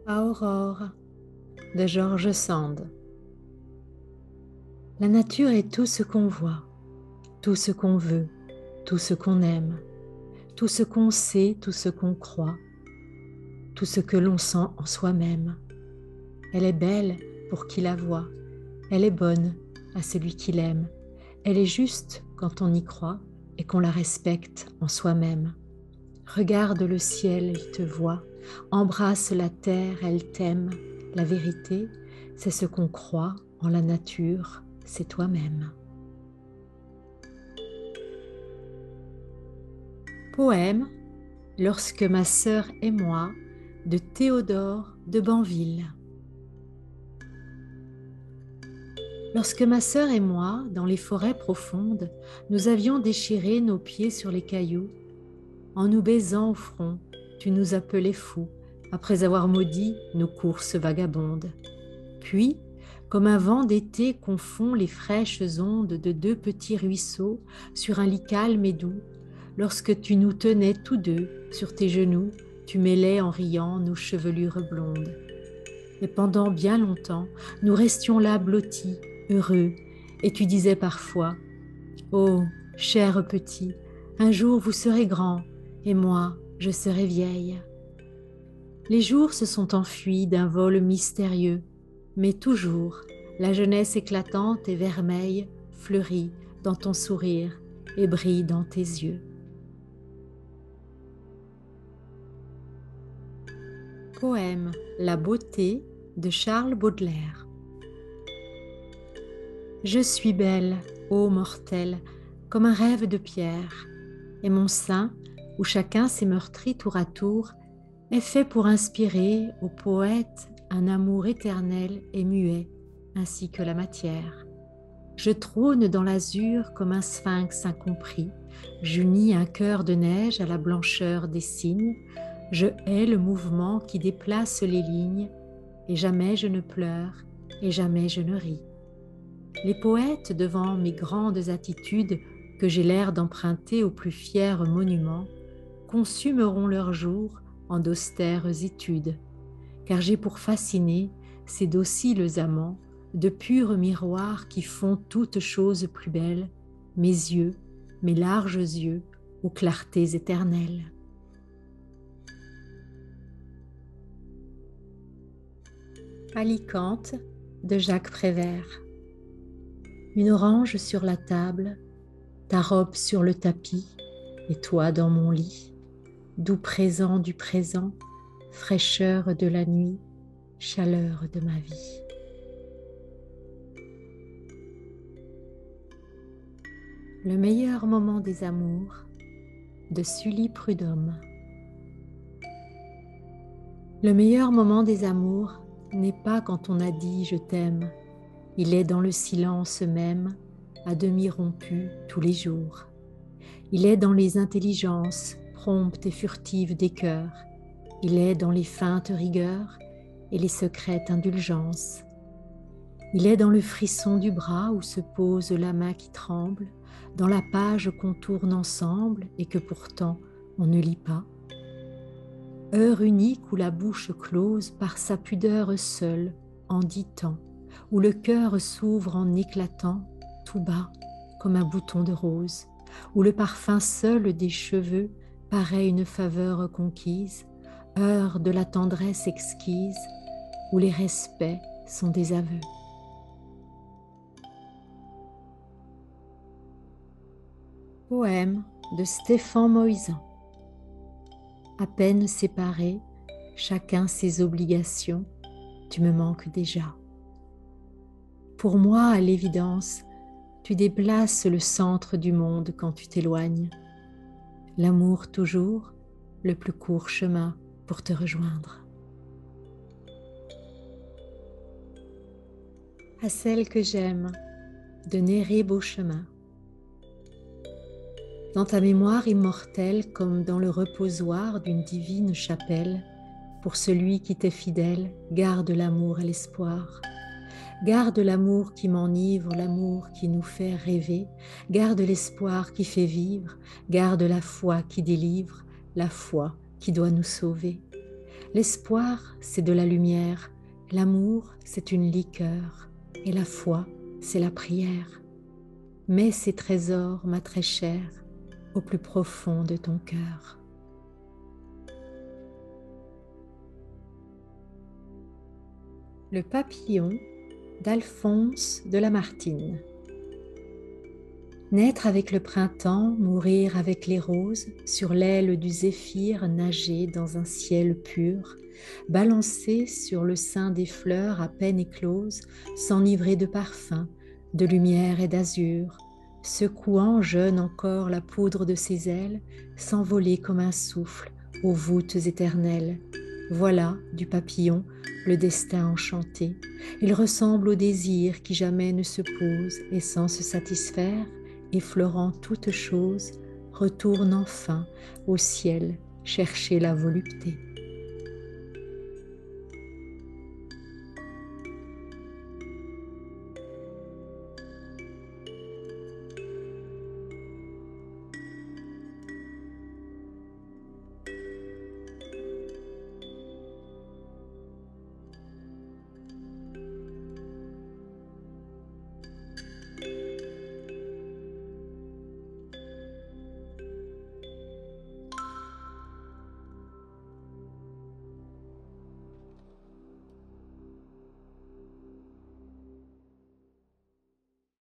Aurore de George Sand. La nature est tout ce qu'on voit, tout ce qu'on veut, tout ce qu'on aime, tout ce qu'on sait, tout ce qu'on croit, tout ce que l'on sent en soi-même. Elle est belle pour qui la voit, elle est bonne à celui qui l'aime, elle est juste quand on y croit et qu'on la respecte en soi-même. Regarde le ciel, il te voit, embrasse la terre, elle t'aime. La vérité, c'est ce qu'on croit en la nature, c'est toi-même. Poème Lorsque ma sœur et moi de Théodore de Banville. Lorsque ma sœur et moi, dans les forêts profondes, nous avions déchiré nos pieds sur les cailloux, en nous baisant au front, tu nous appelais fous, après avoir maudit nos courses vagabondes. Puis, comme un vent d'été confond les fraîches ondes de deux petits ruisseaux sur un lit calme et doux, lorsque tu nous tenais tous deux sur tes genoux, tu mêlais en riant nos chevelures blondes. Et pendant bien longtemps, nous restions là blottis, heureux, et tu disais parfois, ô cher petit, un jour vous serez grand, et moi, je serai vieille. Les jours se sont enfuis d'un vol mystérieux, mais toujours la jeunesse éclatante et vermeille fleurit dans ton sourire et brille dans tes yeux. Poème La beauté de Charles Baudelaire. Je suis belle, ô mortelle, comme un rêve de pierre, et mon sein, où chacun s'est meurtri tour à tour, est fait pour inspirer au poète un amour éternel et muet, ainsi que la matière. Je trône dans l'azur comme un sphinx incompris, j'unis un cœur de neige à la blancheur des cygnes, je hais le mouvement qui déplace les lignes, et jamais je ne pleure, et jamais je ne ris. Les poètes, devant mes grandes attitudes que j'ai l'air d'emprunter aux plus fiers monuments, consumeront leurs jours en d'austères études, car j'ai pour fasciner ces dociles amants de purs miroirs qui font toutes choses plus belles, mes yeux, mes larges yeux, aux clartés éternelles. Alicante de Jacques Prévert. Une orange sur la table, ta robe sur le tapis, et toi dans mon lit, doux présent du présent, fraîcheur de la nuit, chaleur de ma vie. Le meilleur moment des amours de Sully Prudhomme. Le meilleur moment des amours n'est pas quand on a dit je t'aime, il est dans le silence même, à demi rompu tous les jours. Il est dans les intelligences promptes et furtives des cœurs, il est dans les feintes rigueurs et les secrètes indulgences. Il est dans le frisson du bras où se pose la main qui tremble, dans la page qu'on tourne ensemble et que pourtant on ne lit pas. Heure unique où la bouche close par sa pudeur seule en dit tant, où le cœur s'ouvre en éclatant tout bas comme un bouton de rose, où le parfum seul des cheveux paraît une faveur conquise, heure de la tendresse exquise, où les respects sont des aveux. Poème de Stéphan Moïsan. À peine séparés, chacun ses obligations, tu me manques déjà. Pour moi, à l'évidence, tu déplaces le centre du monde quand tu t'éloignes. L'amour toujours, le plus court chemin pour te rejoindre. À celle que j'aime, de Néré Beauchemin. Dans ta mémoire immortelle, comme dans le reposoir d'une divine chapelle, pour celui qui t'est fidèle, garde l'amour et l'espoir. Garde l'amour qui m'enivre, l'amour qui nous fait rêver, garde l'espoir qui fait vivre, garde la foi qui délivre, la foi qui doit nous sauver. L'espoir, c'est de la lumière, l'amour, c'est une liqueur, et la foi, c'est la prière. Mets ces trésors, ma très chère, au plus profond de ton cœur. Le papillon d'Alphonse de Lamartine. Naître avec le printemps, mourir avec les roses, sur l'aile du zéphyr nager dans un ciel pur, balancer sur le sein des fleurs à peine écloses, s'enivrer de parfums, de lumière et d'azur, secouant jeune encore la poudre de ses ailes, s'envoler comme un souffle aux voûtes éternelles. Voilà, du papillon, le destin enchanté. Il ressemble au désir qui jamais ne se pose et sans se satisfaire, effleurant toute chose, retourne enfin au ciel chercher la volupté.